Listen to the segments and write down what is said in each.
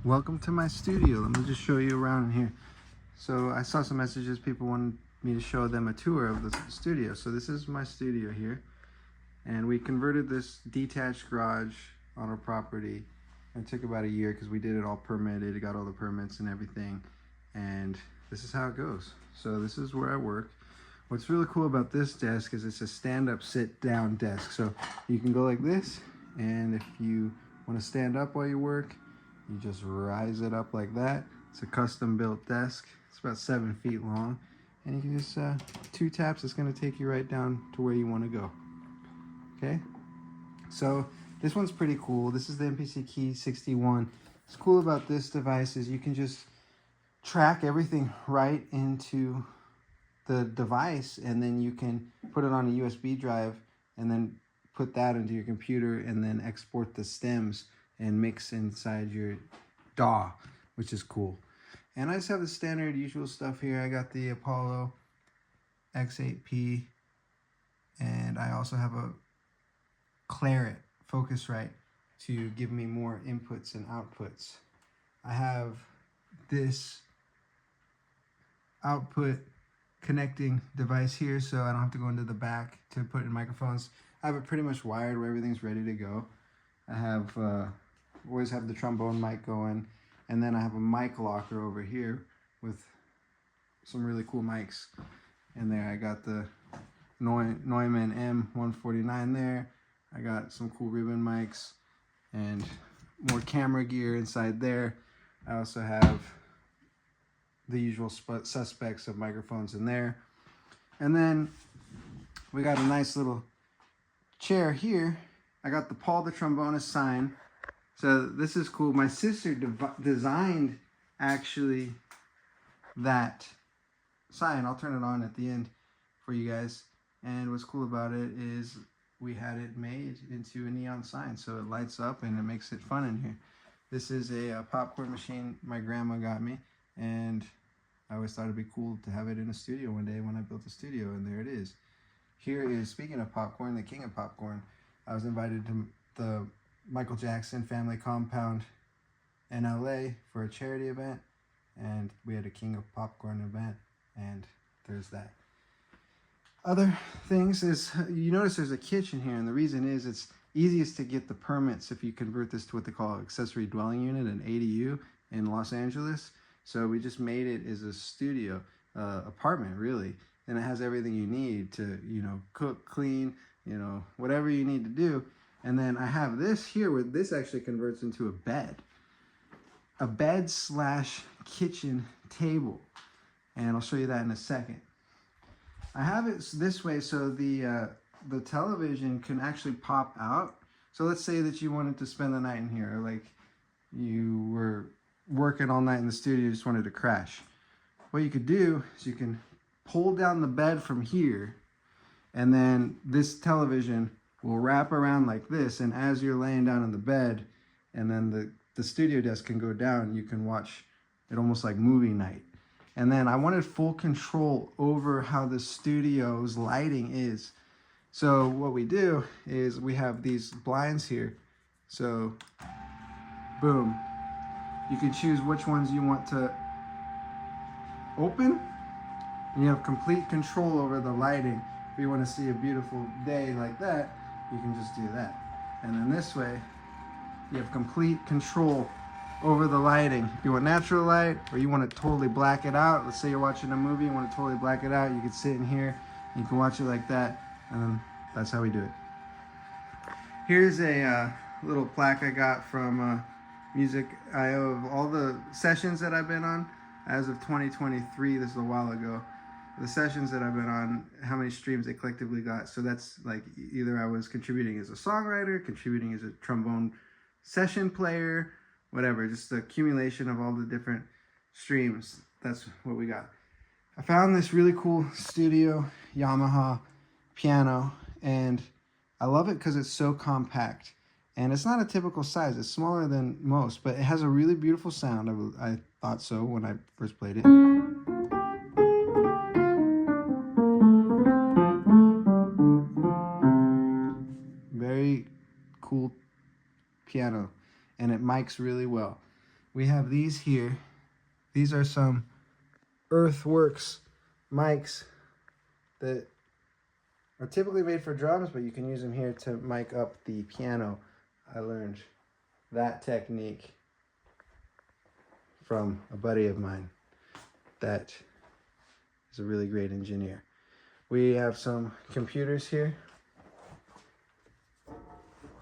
Welcome to my studio. Let me just show you around here. So I saw some messages, people wanted me to show them a tour of the studio. So this is my studio here, and we converted this detached garage on our property. It took about a year because we did it all permitted. It got all the permits and everything, and this is how it goes. So this is where I work. What's really cool about this desk is it's a stand-up, sit-down desk. So you can go like this, and if you want to stand up while you work, you just rise it up like that. It's a custom-built desk. It's about 7 feet long, and you can just 2 taps. It's going to take you right down to where you want to go. Okay. So this one's pretty cool. This is the MPC Key 61. What's cool about this device is you can just track everything right into the device, and then you can put it on a USB drive and then put that into your computer and then export the stems and mix inside your DAW, which is cool. And I just have the standard usual stuff here. I got the Apollo X8P, and I also have a Claret Focusrite to give me more inputs and outputs. I have this output connecting device here, so I don't have to go into the back to put in microphones. I have it pretty much wired where everything's ready to go. I have always have the trombone mic going, and then I have a mic locker over here with some really cool mics in there. I got the Neumann M149 there. I got some cool ribbon mics and more camera gear inside there. I also have the usual suspects of microphones in there. And then we got a nice little chair here. I got the Paul the Trombonist sign. So this is cool. My sister designed actually that sign. I'll turn it on at the end for you guys. And what's cool about it is we had it made into a neon sign, so it lights up and it makes it fun in here. This is a popcorn machine my grandma got me, and I always thought it'd be cool to have it in a studio one day when I built a studio, and there it is. Here is, speaking of popcorn, the king of popcorn. I was invited to the Michael Jackson family compound in LA for a charity event, and we had a king of popcorn event, and there's that. Other things is, you notice there's a kitchen here, and the reason is it's easiest to get the permits if you convert this to what they call accessory dwelling unit, an ADU in Los Angeles. So we just made it as a studio, apartment really, and it has everything you need to, you know, cook, clean, you know, whatever you need to do. And then I have this here where this actually converts into a bed slash kitchen table, and I'll show you that in a second. I have it this way so the television can actually pop out. So let's say that you wanted to spend the night in here, or like you were working all night in the studio, you just wanted to crash. What you could do is you can pull down the bed from here, and then this television will wrap around like this, and as you're laying down in the bed, and then the studio desk can go down, you can watch it almost like movie night. And then I wanted full control over how the studio's lighting is. So what we do is we have these blinds here. So, boom. You can choose which ones you want to open, and you have complete control over the lighting. If you want to see a beautiful day like that, you can just do that. And then this way, you have complete control over the lighting. If you want natural light, or you want to totally black it out, let's say you're watching a movie, you want to totally black it out, you can sit in here, you can watch it like that, and then that's how we do it. Here's a little plaque I got from Music.io of all the sessions that I've been on as of 2023. This is a while ago. The sessions that I've been on, how many streams they collectively got. So that's like either I was contributing as a songwriter, contributing as a trombone session player, whatever, just the accumulation of all the different streams. That's what we got. I found this really cool studio Yamaha piano, and I love it because it's so compact. And it's not a typical size. It's smaller than most, but it has a really beautiful sound. I thought so when I first played it. Very cool piano, and it mics really well. we have these here. These are some Earthworks mics that are typically made for drums, but you can use them here to mic up the piano. I learned that technique from a buddy of mine that is a really great engineer. We have some computers here.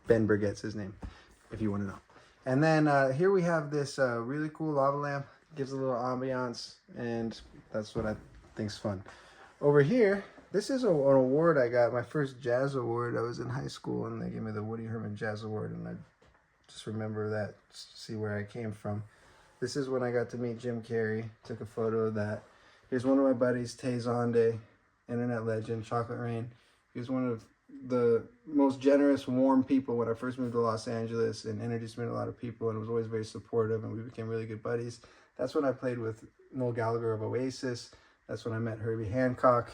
Ben Burgett's his name, if you want to know. And then here we have this really cool lava lamp. Gives a little ambiance, and that's what I think's fun. Over here, this is an award I got, my first jazz award. I was in high school, and they gave me the Woody Herman Jazz Award, and I just remember that, see where I came from. This is when I got to meet Jim Carrey. Took a photo of that. Here's one of my buddies, Tay Zonde, internet legend, Chocolate Rain. He was one of the most generous, warm people when I first moved to Los Angeles, and introduced me to a lot of people, and was always very supportive, and we became really good buddies. That's when I played with Noel Gallagher of Oasis. That's when I met Herbie Hancock.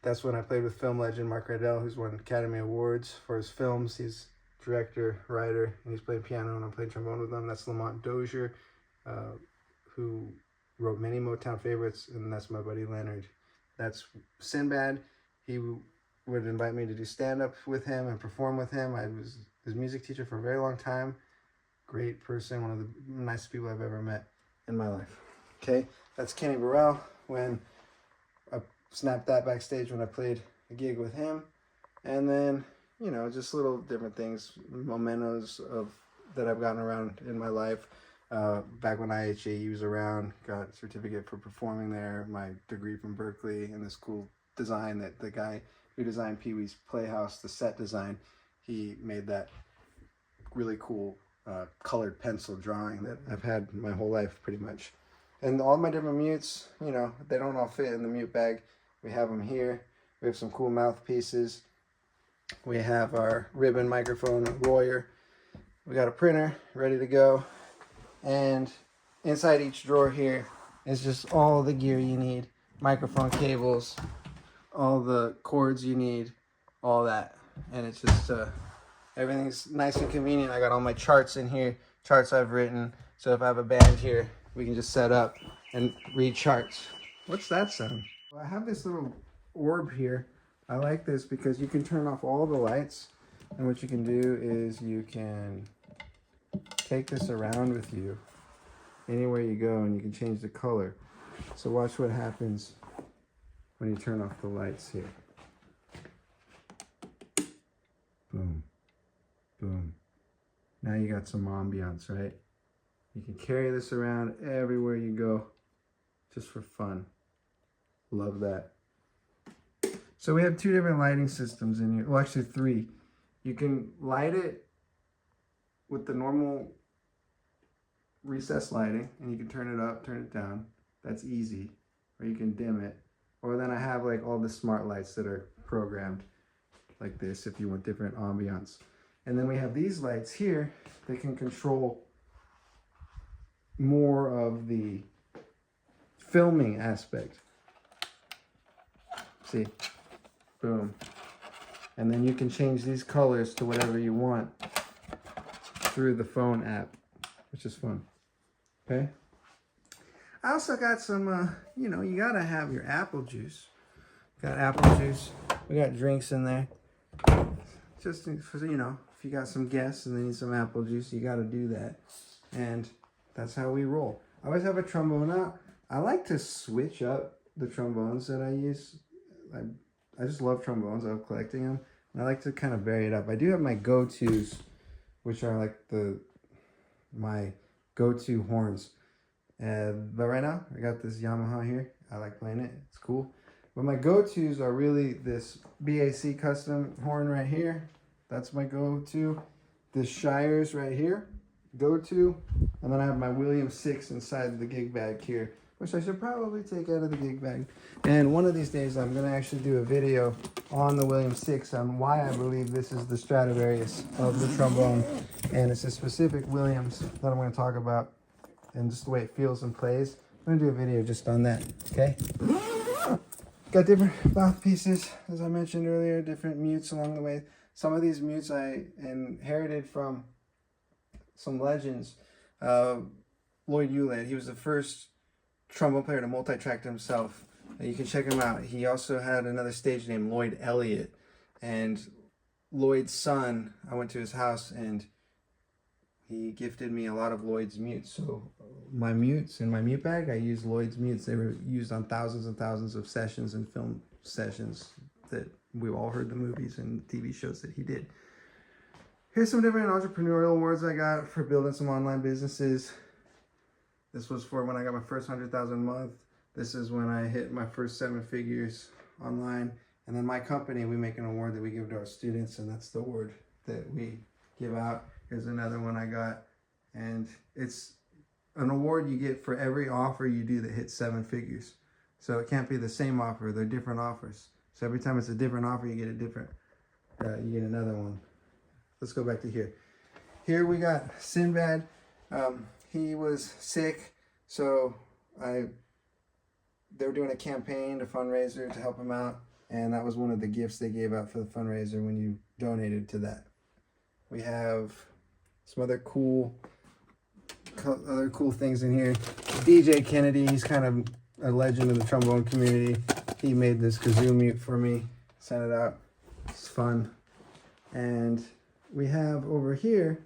That's when I played with film legend Mark Rydell, who's won Academy Awards for his films. He's director, writer, and he's played piano, and I played trombone with him. That's Lamont Dozier, who wrote many Motown favorites, and that's my buddy Leonard. That's Sinbad. He would invite me to do stand-up with him and perform with him. I was his music teacher for a very long time. Great person, one of the nicest people I've ever met in my life. Okay, that's Kenny Burrell. When I snapped that backstage when I played a gig with him. And then, you know, just little different things, mementos of that I've gotten around in my life. Back when IHAE was around, got a certificate for performing there, my degree from Berkeley, and this cool design that the guy who designed Pee-wee's Playhouse, the set design, he made that really cool colored pencil drawing that I've had my whole life pretty much. And all my different mutes, you know, they don't all fit in the mute bag. We have them here. We have some cool mouthpieces. We have our ribbon microphone, Royer. We got a printer ready to go. And inside each drawer here is just all the gear you need. Microphone cables, all the cords you need, all that. And it's just, everything's nice and convenient. I got all my charts in here, charts I've written. So if I have a band here, we can just set up and read charts. What's that sound? Well, I have this little orb here. I like this because you can turn off all the lights. And what you can do is you can take this around with you anywhere you go, and you can change the color. So watch what happens when you turn off the lights here. Boom, boom. Now you got some ambiance, right? You can carry this around everywhere you go, just for fun. Love that. So we have two different lighting systems in here. Well, actually three. You can light it with the normal recessed lighting, and you can turn it up, turn it down. That's easy. Or you can dim it. Or then I have like all the smart lights that are programmed like this if you want different ambiance. And then we have these lights here that can control more of the filming aspect. See? Boom. And then you can change these colors to whatever you want through the phone app, which is fun. Okay? I also got some, you know, you gotta have your apple juice. Got apple juice. We got drinks in there. Just, you know, if you got some guests and they need some apple juice, you gotta do that. And that's how we roll. I always have a trombone out. I like to switch up the trombones that I use. I just love trombones. I love collecting them. And I like to kind of vary it up. I do have my go-tos, which are like my go-to horns. But right now, I got this Yamaha here. I like playing it. It's cool. But my go-tos are really this BAC custom horn right here. That's my go-to. This Shires right here. Go-to. And then I have my Williams 6 inside the gig bag here, which I should probably take out of the gig bag. And one of these days, I'm going to actually do a video on the Williams 6 on why I believe this is the Stradivarius of the trombone. And it's a specific Williams that I'm going to talk about and just the way it feels and plays. I'm going to do a video just on that, okay? Got different mouthpieces, as I mentioned earlier, different mutes along the way. Some of these mutes I inherited from some legends. Lloyd Hewlett. He was the first trombone player to multi-track himself. You can check him out. He also had another stage name, Lloyd Elliott. And Lloyd's son, I went to his house and he gifted me a lot of Lloyd's mutes. So my mutes in my mute bag, I use Lloyd's mutes. They were used on thousands and thousands of sessions and film sessions that we've all heard the movies and TV shows that he did. Here's some different entrepreneurial awards I got for building some online businesses. This was for when I got my first 100,000 a month. This is when I hit my first 7 figures online. And then my company, we make an award that we give to our students, and that's the award that we give out. Here's another one I got. And it's an award you get for every offer you do that hits 7 figures. So it can't be the same offer, they're different offers. So every time it's a different offer, you get a different, you get another one. Let's go back to here. Here we got Sinbad. He was sick, so they were doing a campaign, a fundraiser to help him out, and that was one of the gifts they gave out for the fundraiser when you donated to that. We have some other cool things in here. DJ Kennedy, he's kind of a legend in the trombone community. He made this kazoo mute for me, sent it out. It's fun. And we have over here,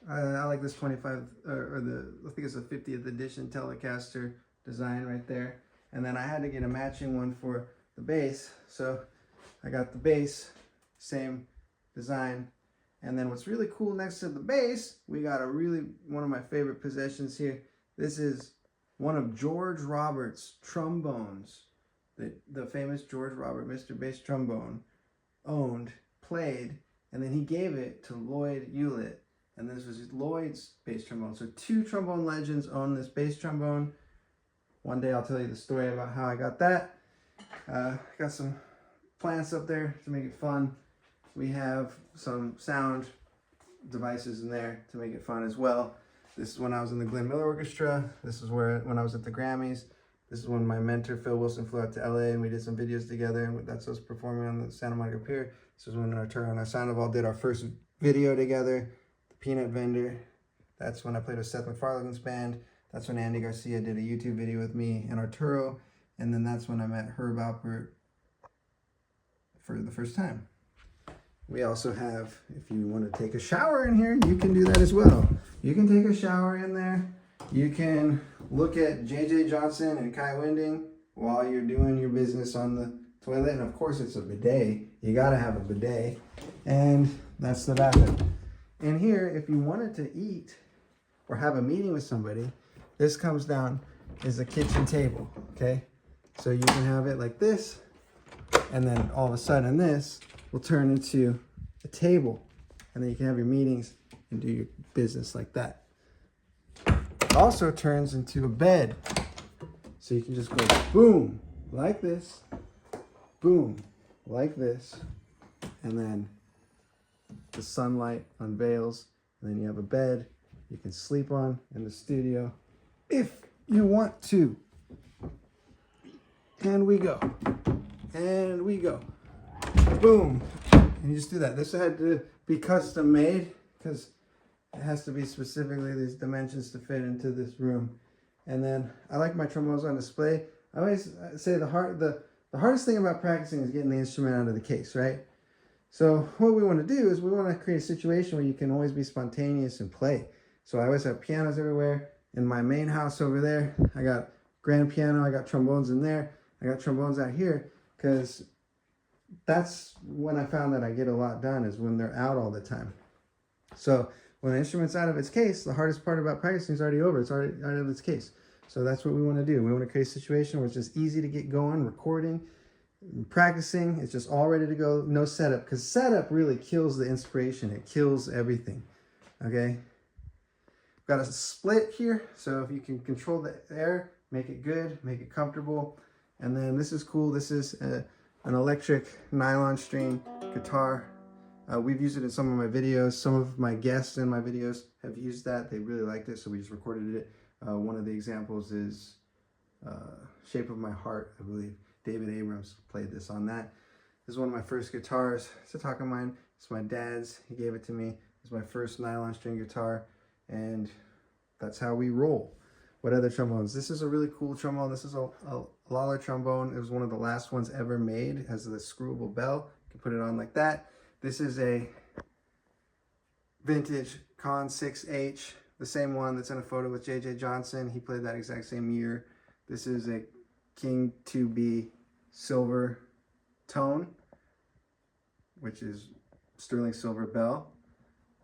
I like this 25, I think it's a 50th edition Telecaster design right there. And then I had to get a matching one for the bass. So I got the bass, same design. And then what's really cool next to the bass, we got one of my favorite possessions here. This is one of George Roberts' trombones that the famous George Robert, Mr. Bass Trombone, owned, played, and then he gave it to Lloyd Hewlett. And this was Lloyd's bass trombone. So 2 trombone legends own this bass trombone. One day I'll tell you the story about how I got that. Got some plants up there to make it fun. We have some sound devices in there to make it fun as well. This is when I was in the Glenn Miller Orchestra. This is when I was at the Grammys. This is when my mentor, Phil Wilson, flew out to LA and we did some videos together, and that's us performing on the Santa Monica Pier. This is when Arturo and Sandoval did our first video together, The Peanut Vendor. That's when I played with Seth MacFarlane's band. That's when Andy Garcia did a YouTube video with me and Arturo. And then that's when I met Herb Alpert for the first time. We also have, if you want to take a shower in here, you can do that as well. You can take a shower in there. You can look at J.J. Johnson and Kai Winding while you're doing your business on the toilet. And of course, it's a bidet. You got to have a bidet. And that's the bathroom. And here, if you wanted to eat or have a meeting with somebody, this comes down is a kitchen table, okay? So you can have it like this, and then all of a sudden this will turn into a table, and then you can have your meetings and do your business like that. It also turns into a bed, so you can just go boom like this, boom like this, and then the sunlight unveils, and then you have a bed you can sleep on in the studio if you want to. And we go, and we go, boom. And you just do that. This had to be custom made because it has to be specifically these dimensions to fit into this room. And then I like my trombones on display. I always say the hardest thing about practicing is getting the instrument out of the case, right? So what we want to do is we want to create a situation where you can always be spontaneous and play. So I always have pianos everywhere. In my main house over there, I got grand piano, I got trombones in there, I got trombones out here, because that's when I found that I get a lot done, is when they're out all the time. So when the instrument's out of its case, the hardest part about practicing is already over. It's already out of its case. So that's what we want to do. We want to create a situation where it's just easy to get going, recording, practicing. It's just all ready to go, no setup, because setup really kills the inspiration. It kills everything, okay? Got a split here, so if you can control the air, make it good, make it comfortable. And then this is cool. This is an electric nylon string guitar. We've used it in some of my videos. Some of my guests in my videos have used that. They really liked it, so we just recorded it. One of the examples is Shape of My Heart, I believe. David Abrams played this on that. This is one of my first guitars. It's a talk of mine. It's my dad's. He gave it to me. It's my first nylon string guitar. And that's how we roll. What other trombones? This is a really cool trombone. This is a Lala trombone. It was one of the last ones ever made. It has the screwable bell. You can put it on like that. This is a vintage Con 6H, the same one that's in a photo with J.J. Johnson. He played that exact same year. This is a King 2B silver tone, which is sterling silver bell.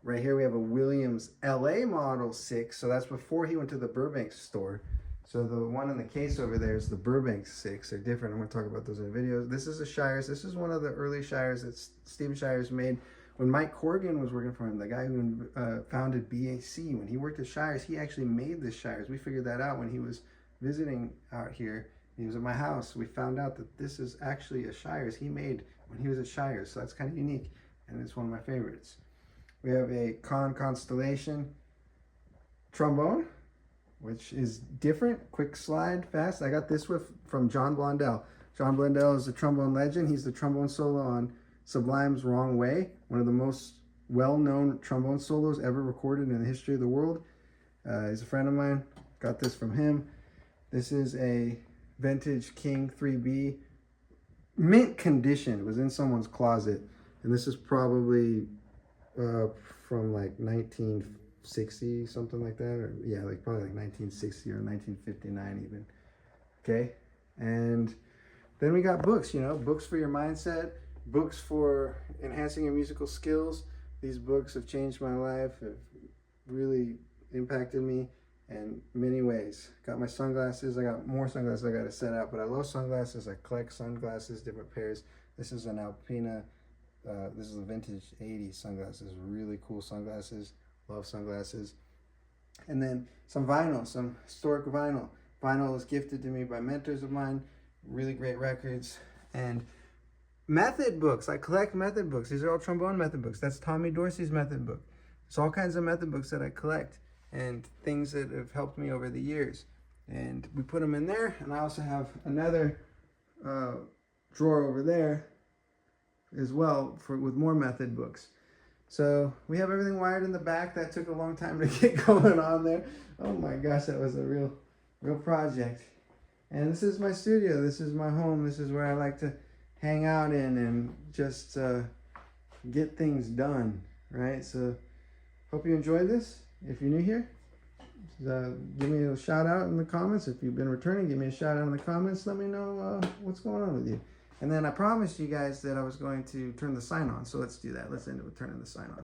Right here we have a Williams LA Model 6, so that's before he went to the Burbank store. So the one in the case over there is the Burbank 6. They're different. I'm going to talk about those in the videos. This is a Shires. This is one of the early Shires that Stephen Shires made when Mike Corrigan was working for him, the guy who founded BAC. When he worked at Shires, he actually made this Shires. We figured that out when he was visiting out here. He was at my house. We found out that this is actually a Shires he made when he was at Shires. So that's kind of unique, and it's one of my favorites. We have a Constellation trombone, which is different, quick slide, fast. I got this from John Blondell. John Blondell is a trombone legend. He's the trombone solo on Sublime's Wrong Way, one of the most well-known trombone solos ever recorded in the history of the world. He's a friend of mine. Got this from him. This is a vintage King 3B, mint condition. It was in someone's closet, and this is probably from like 1960, something like that, or yeah, like probably like 1960 or 1959 even. Okay, and then we got books, you know, books for your mindset, books for enhancing your musical skills. These books have changed my life, have really impacted me in many ways. Got my sunglasses. I got more sunglasses I got to set out, but I love sunglasses. I collect sunglasses, different pairs. This is an Alpina. This is a vintage 80s sunglasses, really cool sunglasses. Love sunglasses. And then some vinyl, some historic vinyl. Vinyl was gifted to me by mentors of mine, really great records. And method books, I collect method books. These are all trombone method books. That's Tommy Dorsey's method book. There's all kinds of method books that I collect and things that have helped me over the years. And we put them in there. And I also have another drawer over there as well with more method books. So we have everything wired in the back. That took a long time to get going on there. Oh my gosh, that was a real project. And this is my studio. This is my home. This is where I like to hang out in and just get things done, right? So hope you enjoyed this. If you're new here, give me a shout out in the comments. If you've been returning, give me a shout out in the comments. Let me know what's going on with you. And then I promised you guys that I was going to turn the sign on. So let's do that. Let's end it with turning the sign on.